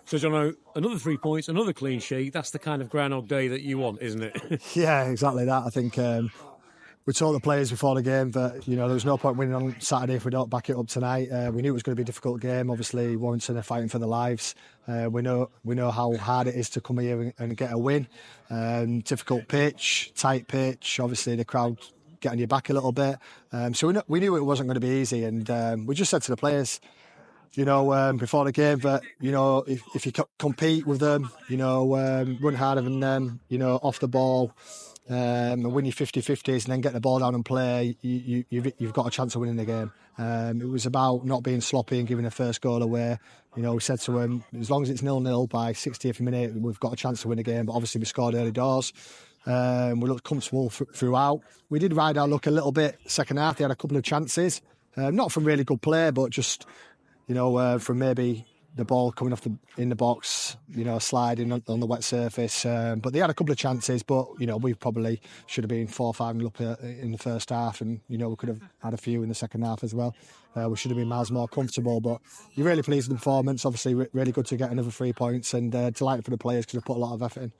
So, Jono, another 3 points, another clean sheet. That's the kind of Groundhog Day that you want, isn't it? Yeah, exactly that. I think we told the players before the game that there was no point winning on Saturday if we don't back it up tonight. We knew it was going to be a difficult game. Obviously, Warrington are fighting for their lives. We know how hard it is to come here and get a win. Difficult pitch, tight pitch. Obviously, the crowd getting your back a little bit. So we knew it wasn't going to be easy, and we just said to the players, before the game that, if you compete with them, run harder than them, off the ball, and win your 50-50s and then get the ball down and play, you've got a chance of winning the game. It was about not being sloppy and giving the first goal away. We said to them, as long as it's 0-0 by 60th minute, we've got a chance to win the game. But obviously we scored early doors. We looked comfortable throughout. We did ride our luck a little bit second half. They had a couple of chances, not from really good play, but just from maybe the ball coming off in the box, sliding on the wet surface. But they had a couple of chances, but, we probably should have been 4-5 up in the first half, and, we could have had a few in the second half as well. We should have been miles more comfortable, but you're really pleased with the performance. Obviously, really good to get another 3 points, and delighted for the players because they put a lot of effort in.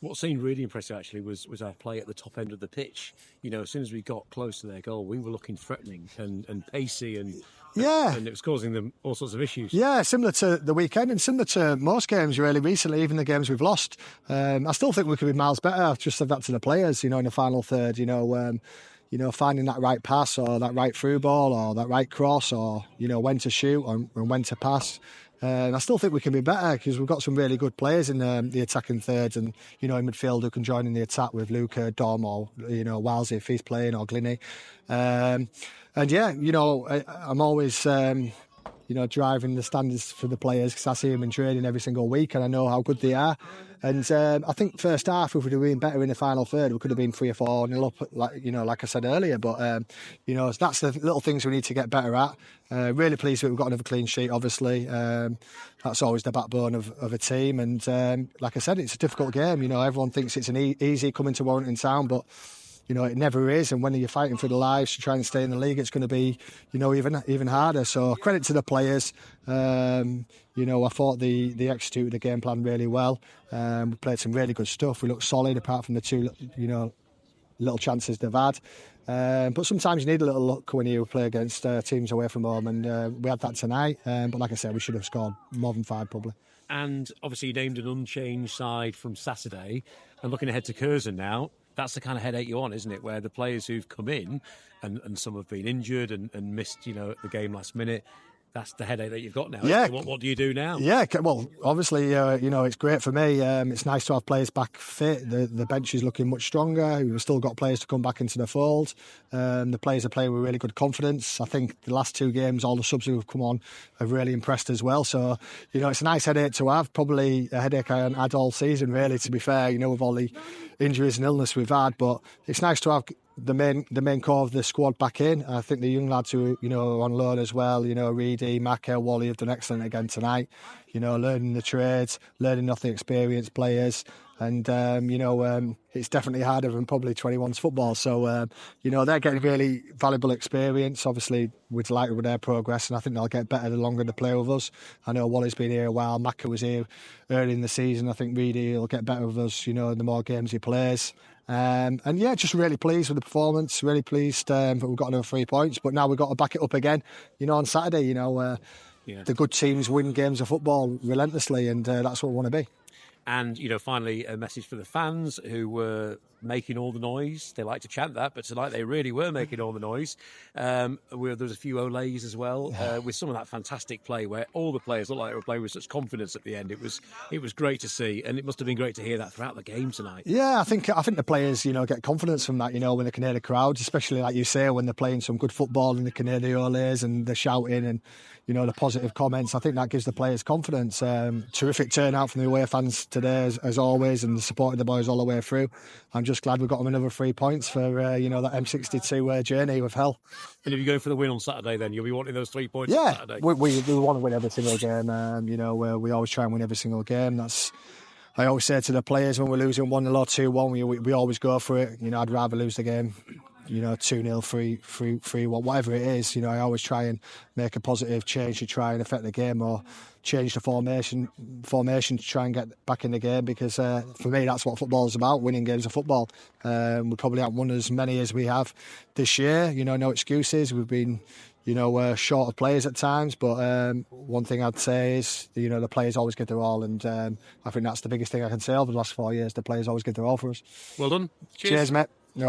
What seemed really impressive, actually, was our play at the top end of the pitch. As soon as we got close to their goal, we were looking threatening and pacey, and it was causing them all sorts of issues. Yeah, similar to the weekend and similar to most games really recently, even the games we've lost. I still think we could be miles better. I've just said that to the players, in the final third, finding that right pass or that right through ball or that right cross or, when to shoot and when to pass. I still think we can be better because we've got some really good players in the attacking thirds and, in midfield who can join in the attack with Luca, Dom or, Walsey if he's playing or Glinny. I'm always, driving the standards for the players because I see them in training every single week and I know how good they are. And I think first half, if we'd have been better in the final third, we could have been 3 or 4-0 up, like I said earlier. But, that's the little things we need to get better at. Really pleased that we've got another clean sheet, obviously. That's always the backbone of a team. And like I said, it's a difficult game. Everyone thinks it's an easy coming to Warrington Town, but it never is. And when you're fighting for the lives to try and stay in the league, it's going to be, even harder. So credit to the players. I thought they executed the game plan really well. We played some really good stuff. We looked solid apart from the two, little chances they've had. But sometimes you need a little luck when you play against teams away from home. And we had that tonight. But like I said, we should have scored more than 5 probably. And obviously you named an unchanged side from Saturday. And looking ahead to Curzon now, that's the kind of headache you want, isn't it? Where the players who've come in and some have been injured and missed, the game last minute. That's the headache that you've got now. Yeah. What do you do now? Yeah, well, obviously, it's great for me. It's nice to have players back fit. The bench is looking much stronger. We've still got players to come back into the fold. The players are playing with really good confidence. I think the last 2 games, all the subs who have come on have really impressed as well. So, it's a nice headache to have. Probably a headache I haven't had all season, really, to be fair, with all the injuries and illness we've had. But it's nice to have the main core of the squad back in. I think the young lads who are on loan as well, Reedy, Macca, Wally have done excellent again tonight. Learning the trades, learning off the experienced players, and it's definitely harder than probably 21's football. So they're getting really valuable experience. Obviously, we're delighted with their progress, and I think they'll get better the longer they play with us. I know Wally's been here a while. Macca was here early in the season. I think Reedy will get better with us. The more games he plays. Just really pleased with the performance. Really pleased that we've got another 3 points. But now we've got to back it up again. On Saturday. The good teams win games of football relentlessly, and that's what we want to be. And, finally, a message for the fans who were making all the noise. They like to chant that, but tonight they really were making all the noise. There was a few olays as well, with some of that fantastic play where all the players looked like they were playing with such confidence at the end. It was great to see, and it must have been great to hear that throughout the game tonight. Yeah, I think the players, get confidence from that, when they can hear the crowds, especially like you say, when they're playing some good football and they can hear the olays and they're shouting and, the positive comments. I think that gives the players confidence. Terrific turnout from the away fans today, as always, and supported the boys all the way through. I'm just glad we got them another 3 points for, that M62 journey with hell. And if you're going for the win on Saturday, then you'll be wanting those 3 points on Saturday? We want to win every single game. We always try and win every single game. I always say to the players when we're losing 1-0 or 2-1, we always go for it. I'd rather lose the game 2-0, 3-1, whatever it is. I always try and make a positive change to try and affect the game, or change the formation to try and get back in the game, because for me that's what football is about, winning games of football. We probably haven't won as many as we have this year, no excuses. We've been short of players at times, but one thing I'd say is the players always give their all, and I think that's the biggest thing I can say over the last 4 years. The players always give their all for us. Well done. Cheers mate. No